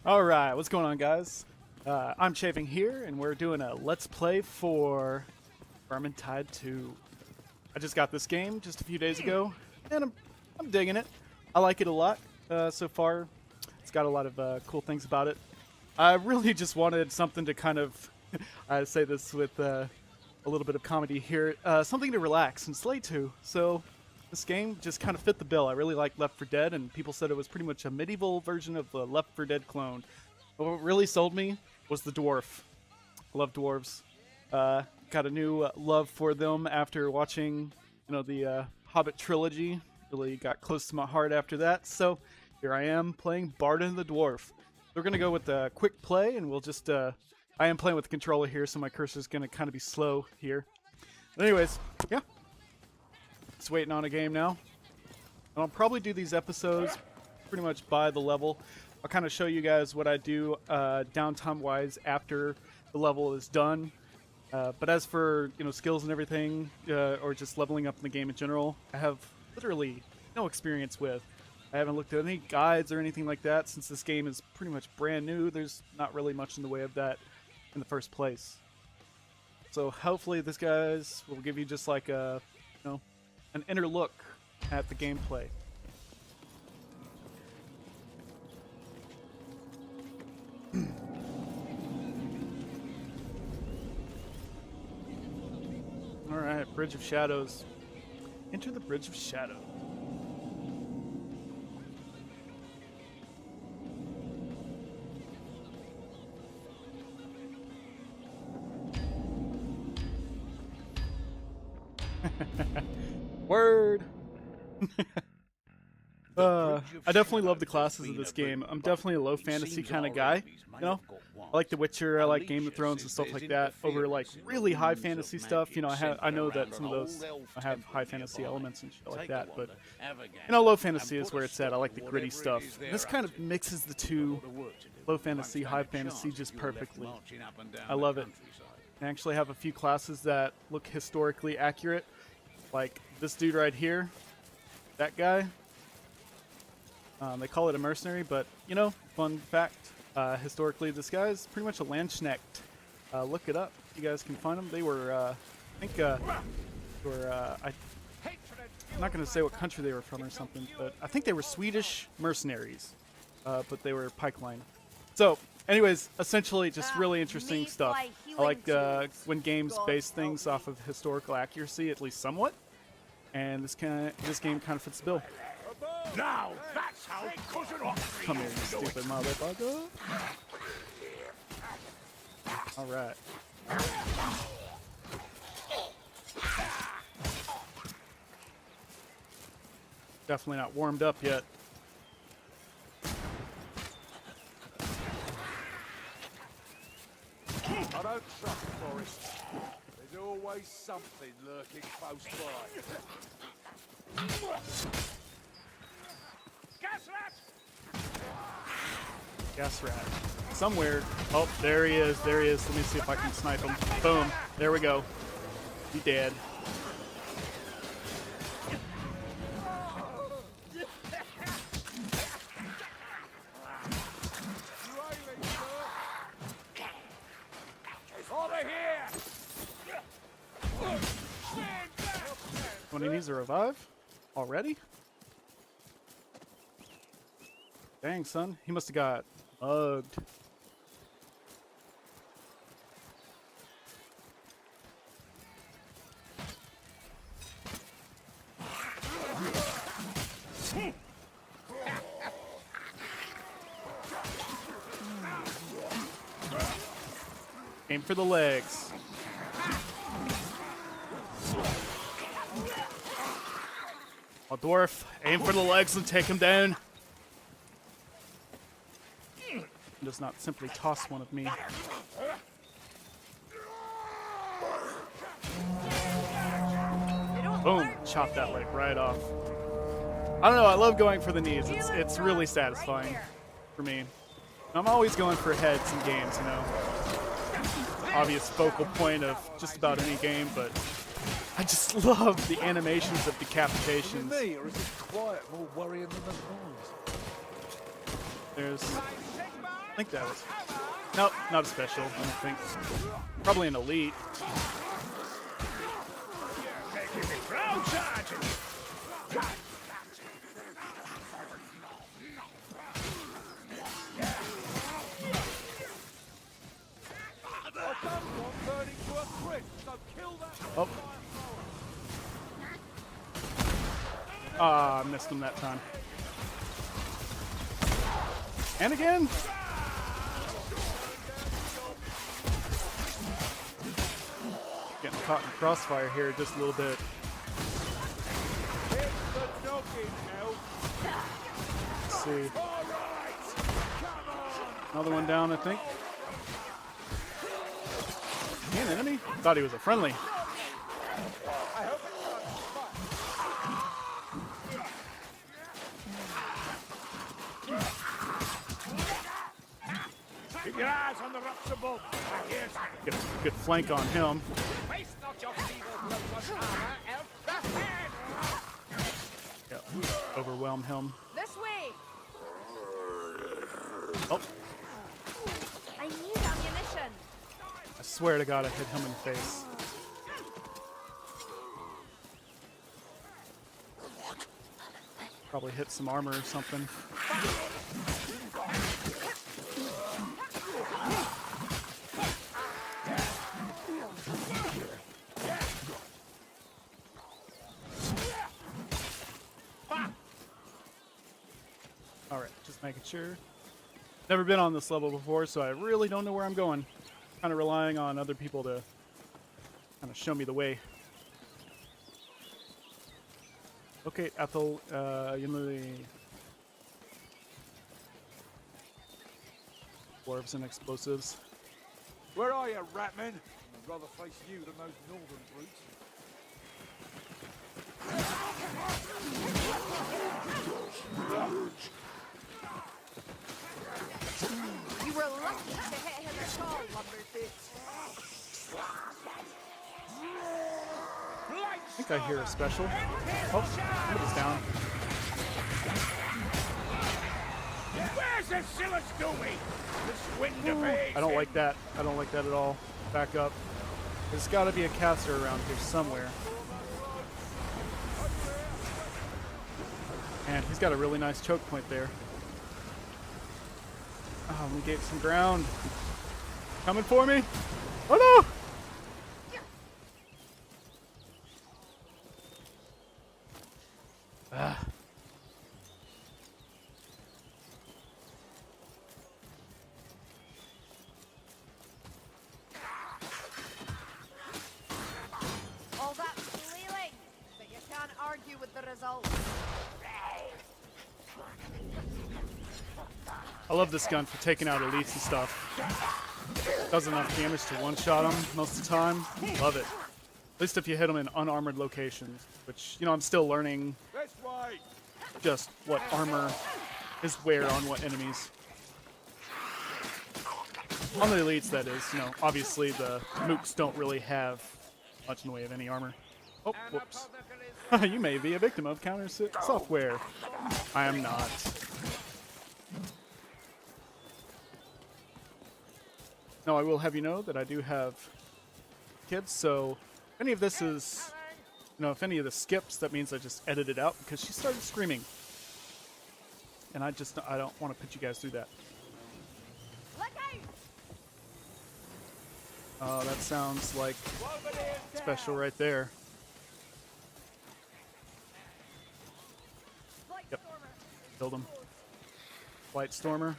Alright, what's going on, guys? I'm Chaving here, and we're doing a Let's Play for Vermintide 2. I just got this game just a few days ago, and I'm digging it. I like it a lot so far. It's got a lot of cool things about it. I really just wanted something to kind of, I say this with a little bit of comedy here, something to relax and slay to. So this game just kind of fit the bill. I really like Left 4 Dead, and people said it was pretty much a medieval version of the Left 4 Dead clone. But what really sold me was the dwarf. I love dwarves. Got a new love for them after watching, the Hobbit trilogy. Really got close to my heart after that. So here I am playing Bardin the Dwarf. We're gonna go with a quick play, and we'll just. I am playing with the controller here, so my cursor's gonna kind of be slow here. But anyways, yeah. Just waiting on a game now. And I'll probably do these episodes pretty much by the level. I'll kind of show you guys what I do downtime-wise after the level is done. But as for skills and everything, or just leveling up in the game in general, I have literally no experience with. I haven't looked at any guides or anything like that since this game is pretty much brand new. There's not really much in the way of that in the first place. So hopefully this guys will give you just like a an inner look at the gameplay. Alright, Bridge of Shadows. Enter the Bridge of Shadows. Word! I definitely love the classes of this game. I'm definitely a low fantasy kind of guy. I like The Witcher, I like Game of Thrones and stuff like that. Over like really high fantasy stuff, I know that some of those have high fantasy elements and shit like that, but low fantasy is where it's at. I like the gritty stuff. This kind of mixes the two, low fantasy, high fantasy, just perfectly. I love it. I actually have a few classes that look historically accurate, like this dude right here, that guy. They call it a mercenary, but fun fact, historically this guy is pretty much a Landsknecht. Look it up. You guys can find them. They were, I think, I'm not going to say what country they were from or something, but I think they were Swedish mercenaries, but they were pikeline. So, anyways, essentially just really interesting stuff. I like when games base things off of historical accuracy, at least somewhat, and this game kind of fits the bill. Now that's how it goes on. Come here, you stupid motherfucker. Alright. Definitely not warmed up yet. I don't trust the forest. There's always something lurking close by. Gas rat. Somewhere. Oh, there he is. There he is. Let me see if I can snipe him. Boom. There we go. He dead. Over here! When he needs to revive? Already? Dang, son. He must have got mugged. Aim for the legs. Oh, dwarf, aim for the legs and take him down. Does not simply toss one of me. Boom! Chop that leg right off. I don't know, I love going for the knees. It's really satisfying for me. I'm always going for heads in games, Obvious focal point of just about any game, but I just love the animations of decapitations. Me, or is it quiet, more worrying than the noise? There's I think that was... Nope, not a special, I don't think. Probably an elite. Oh. Ah, I missed him that time. And again. Getting caught in crossfire here just a little bit. Let's see. Another one down, I think. An enemy? Thought he was a friendly. Keep your eyes on the rocks above. Get a good flank on him. Waste not your feeble blood on armor, elf. The head! Yeah, overwhelm him. This way! Oh, I need ammunition! I swear to God I hit him in the face. Probably hit some armor or something. Alright, just making sure. Never been on this level before, so I really don't know where I'm going. Kind of relying on other people to kind of show me the way. Okay, Ethel, you know the dwarves and explosives. Where are you, Ratman? I'd rather face you than those northern brutes. You were lucky to hit him at all, Lumberfoots. I think I hear a special. Oh, somebody's down. Where's the Silas going? The wind of I don't like that. I don't like that at all. Back up. There's got to be a caster around here somewhere. And he's got a really nice choke point there. Oh, we gave some ground. Coming for me. Oh no! Ah. All that flailing, but you can't argue with the result. I love this gun for taking out elites and stuff. Does enough damage to one-shot them most of the time. Love it. At least if you hit them in unarmored locations, which, you know, I'm still learning This way! just what armor is where on what enemies. On the elites, that is. You know, obviously the mooks don't really have much in the way of any armor. Oh, whoops. You may be a victim of counter software. I am not. No, I will have you know that I do have kids, so if any of this is, you know, if any of this skips, that means I just edited out because she started screaming. And I don't want to put you guys through that. Look out! Oh, that sounds like special right there. Yep, killed him. White Stormer.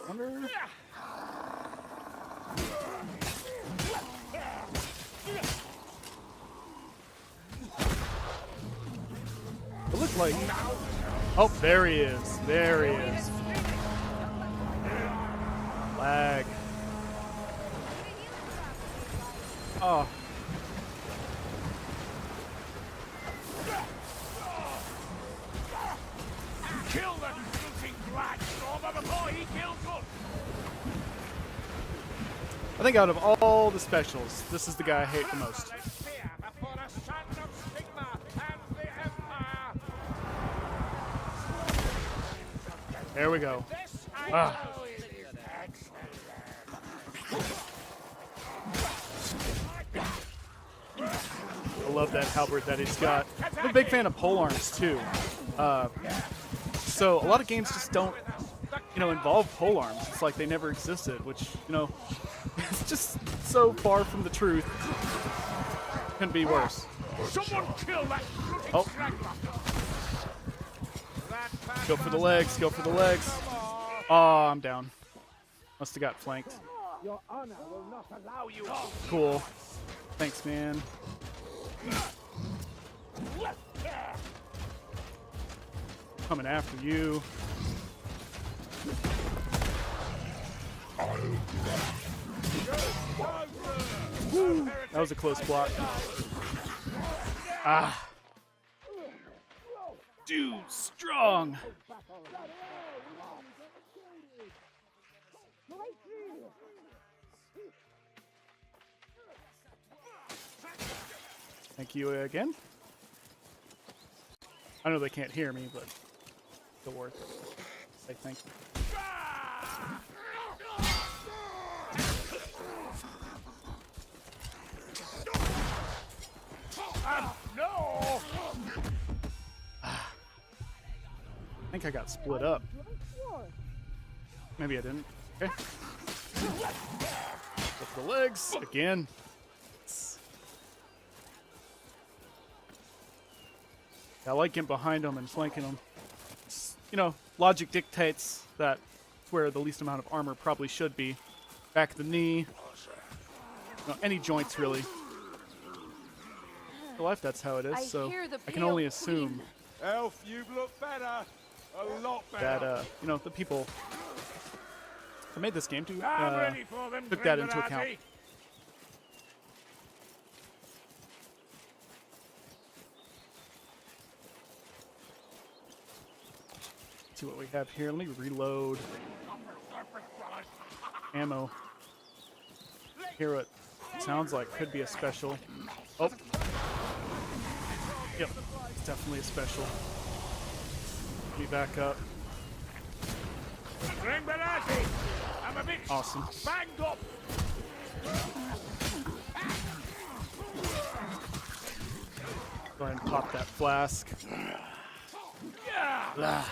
Wonder. It looked like. Oh, there he is. There he is. Lag. Oh. Kill the shooting black stormer before he kills us! I think out of all the specials, this is the guy I hate the most. Fear before the son of Sigma and the Empire! There we go. This I Ah. know is excellent. I love that halberd that he's got. I'm a big fan of polearms too. So a lot of games just don't, involve polearms. It's like they never existed, which, it's just so far from the truth. Couldn't be worse. Someone kill that shooting Oh. straggler! Go for the legs, go for the legs. Oh, I'm down. Must have got flanked. Your honor will not allow you. Cool. Thanks, man. Coming after you. Woo. That was a close block. Ah. Dude, strong. Thank you again. I know they can't hear me, but still worth it. Say thank you. No! I think I got split up. Maybe I didn't. Okay. With the legs again. I like getting behind them and flanking them. Logic dictates that it's where the least amount of armor probably should be. Back of the knee. Any joints really. In life, that's how it is. So I can only assume Elf, you look better. A lot better. that the people who made this game I'm ready for them, took that into account. Grindelati. See what we have here. Let me reload. Ammo. Hear what it sounds like could be a special. Oh. Yep, it's definitely a special. Let me back up. Grindelati, I'm a bit Awesome. banged up. Go ahead and pop that flask. Yeah. Ah.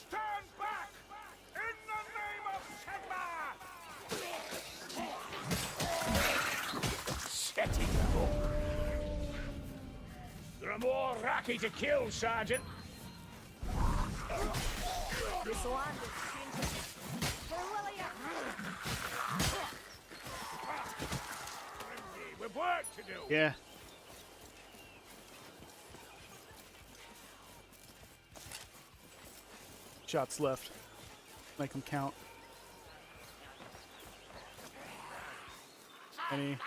Stand back! In the name of Sigma! Steady now. There are more Raki to kill, Sergeant. This land is changing. Brilliant. We've work to do. Yeah. Shots left. Make them count. Any?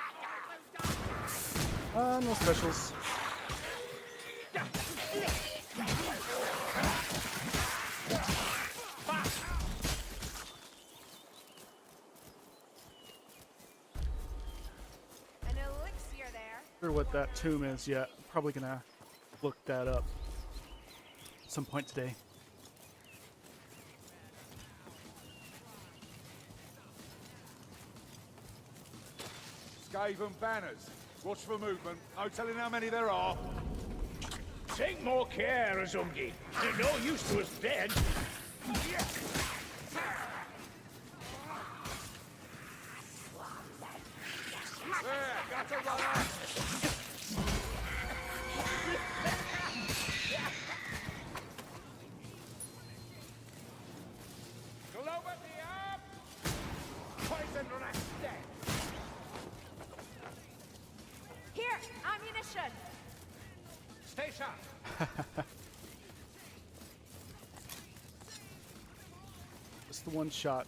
No specials. An elixir there. Sure what that tomb is yet. Probably gonna look that up some point today. Skaven banners. Watch for movement. No telling how many there are. Take more care, Azungi. They're no use to us dead. There, got a runner. Globe at the up. Poison rest dead. mission. Stay sharp. Just the one shot.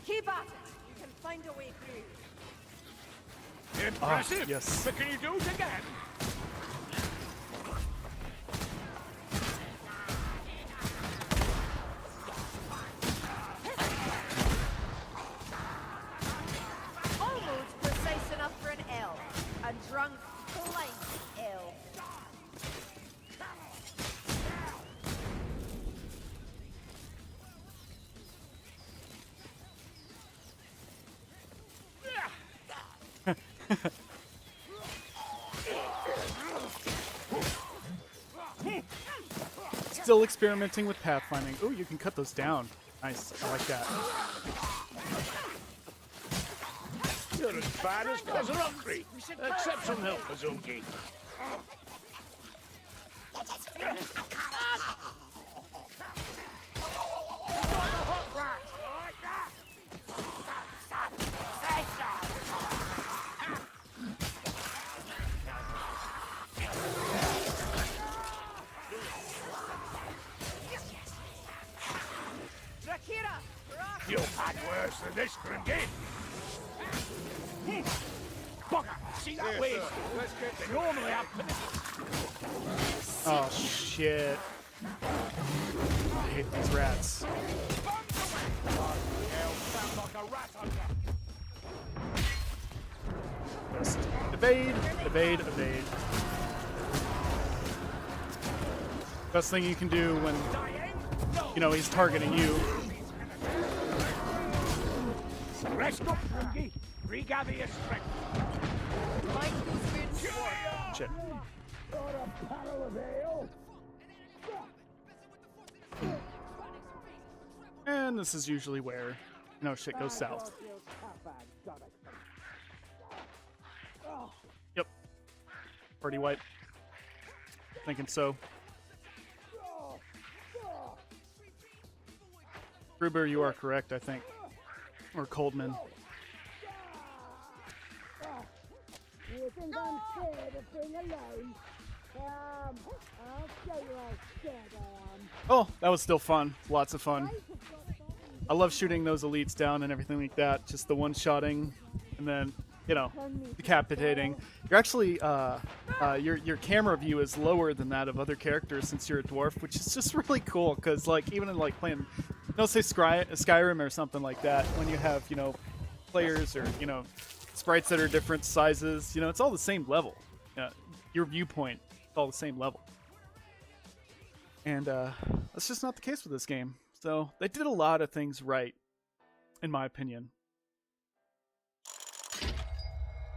Keep at it. You can find a way through. Impressive. Yes. But can you do it again? Almost precise enough for an L. A drunk, blind L. Still experimenting with pathfinding. Oh, you can cut those down. Nice. I like that. You're as bad as Cousin Humphrey. Accept some help, Azungi. Drakira, rock. You've had worse than this, Grindy. Bugger! See that way? They normally have Oh shit. I hate these rats. sound like a rat hunter. Just evade, evade, evade. Best thing you can do when, you know, he's targeting you. Rest up, Grindy. Regather your strength. Like those wounds for. Shit. And this is usually where, you know, shit goes south. Yep. Party wipe. Thinking so. Gruber, you are correct, I think. Or Coldman. You think I'm scared of being alone? I'll show you how scared I am. Oh, that was still fun. Lots of fun. I love shooting those elites down and everything like that. Just the one-shotting, and then, you know, decapitating. You're actually, your camera view is lower than that of other characters since you're a dwarf, which is just really cool. Because, like, even in like playing, don't say Skyrim or something like that, when you have, you know, players or, you know, sprites that are different sizes, you know, it's all the same level. Your viewpoint, it's all the same level. And that's just not the case with this game. So they did a lot of things right, in my opinion.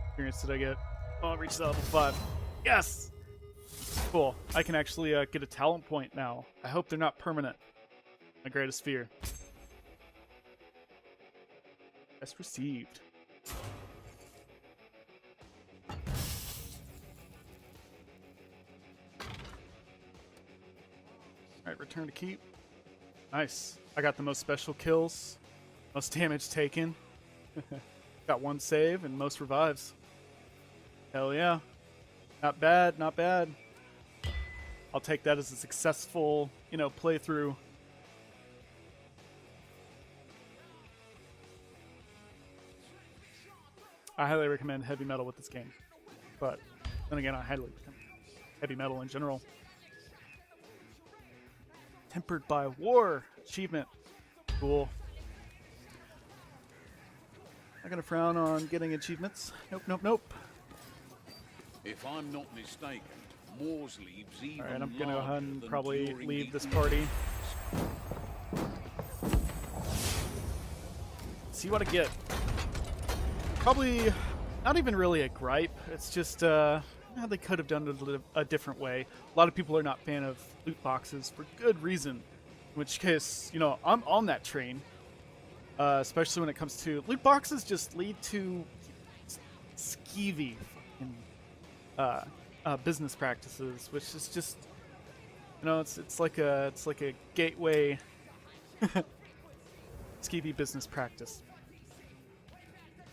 Experience did I get? Oh, I reached level 5. Yes! Cool. I can actually get a talent point now. I hope they're not permanent. My greatest fear. Quest received. Alright, return to keep. Nice. I got the most special kills, most damage taken. Got one save and most revives. Hell yeah. Not bad, not bad. I'll take that as a successful, you know, playthrough. I highly recommend heavy metal with this game. But then again, I highly recommend heavy metal in general. Tempered by War achievement. Cool. Not gonna frown on getting achievements. Nope, nope, nope. If I'm not mistaken, Moors leaves even Alright, I'm gonna go ahead and than probably during leave the this party. See what I get. Probably not even really a gripe. It's just they could have done it a different way. A lot of people are not a fan of loot boxes for good reason. In which case, you know, I'm on that train. Especially when it comes to loot boxes, just lead to skeevy fucking business practices, which is just, you know, it's like a gateway skeevy business practice.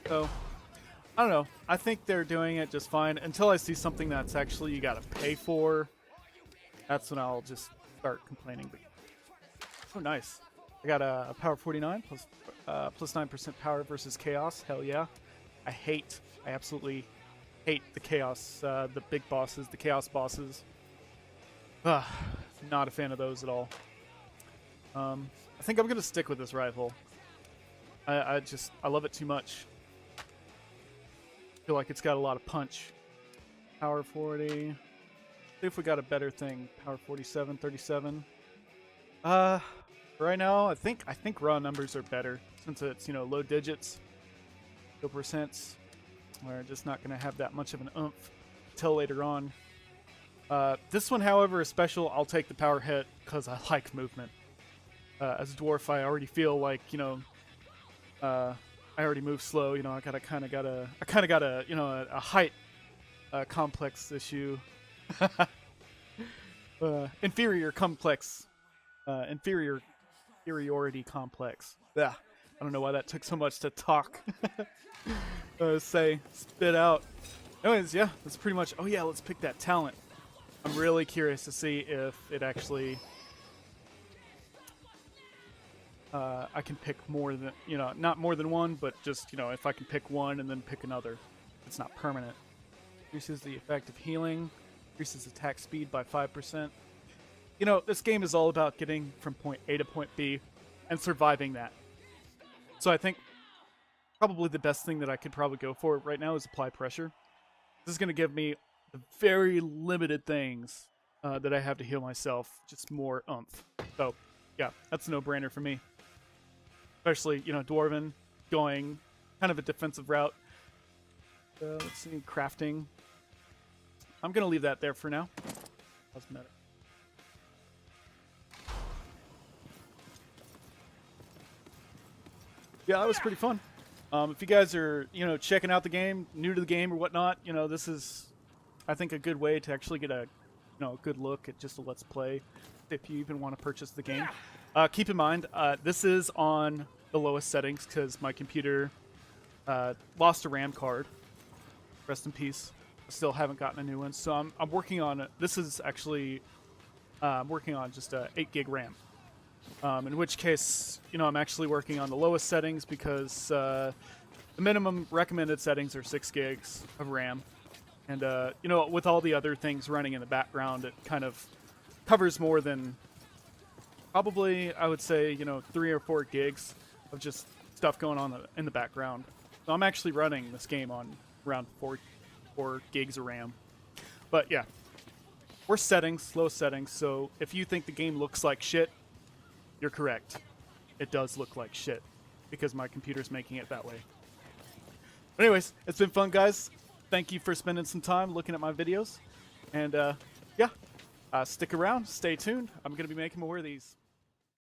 So I don't know. I think they're doing it just fine until I see something that's actually you gotta pay for. That's when I'll just start complaining. But oh, nice. I got a power 49 plus 9% power versus chaos. Hell yeah. I absolutely hate the chaos, the big bosses, the chaos bosses. Not a fan of those at all. I think I'm gonna stick with this rifle. I love it too much. Feel like it's got a lot of punch. Power 40. See if we got a better thing. Power 47, 37. Right now, I think raw numbers are better since it's, you know, low digits, low percents. We're just not going to have that much of an oomph until later on. This one, however, is special. I'll take the power hit because I like movement. As a dwarf, I already feel like, you know, I already move slow. You know, I kind of got a, you know, a height complex issue. Inferiority complex. Yeah, I don't know why that took so much to talk. Spit out. Anyways, yeah, that's pretty much. Oh yeah, let's pick that talent. I'm really curious to see if it actually. I can pick more than, you know, not more than one, but just, you know, if I can pick one and then pick another, it's not permanent. Increases the effect of healing. Increases attack speed by 5%. You know, this game is all about getting from point A to point B and surviving that. So I think probably the best thing that I could probably go for right now is apply pressure. This is going to give me the very limited things that I have to heal myself, just more oomph. So, yeah, that's a no-brainer for me. Especially, you know, Dwarven going kind of a defensive route. Let's see, crafting. I'm going to leave that there for now. Doesn't matter. Yeah, that was pretty fun. If you guys are, you know, checking out the game, new to the game or whatnot, you know, this is, I think, a good way to actually get a, you know, a good look at just a Let's Play if you even want to purchase the game. Keep in mind, this is on the lowest settings because my computer lost a RAM card. Rest in peace. I still haven't gotten a new one, so I'm working on it. This is actually I'm working on just a 8 gig RAM. In which case, you know, I'm actually working on the lowest settings because the minimum recommended settings are 6 gigs of RAM. And, you know, with all the other things running in the background, it kind of covers more than probably, I would say, you know, 3 or 4 gigs of just stuff going on in the background. So I'm actually running this game on around 4 gigs of RAM. But, yeah. We're settings, low settings, so if you think the game looks like shit, you're correct. It does look like shit because my computer's making it that way. But anyways, it's been fun, guys. Thank you for spending some time looking at my videos. And, yeah, stick around. Stay tuned. I'm going to be making more of these.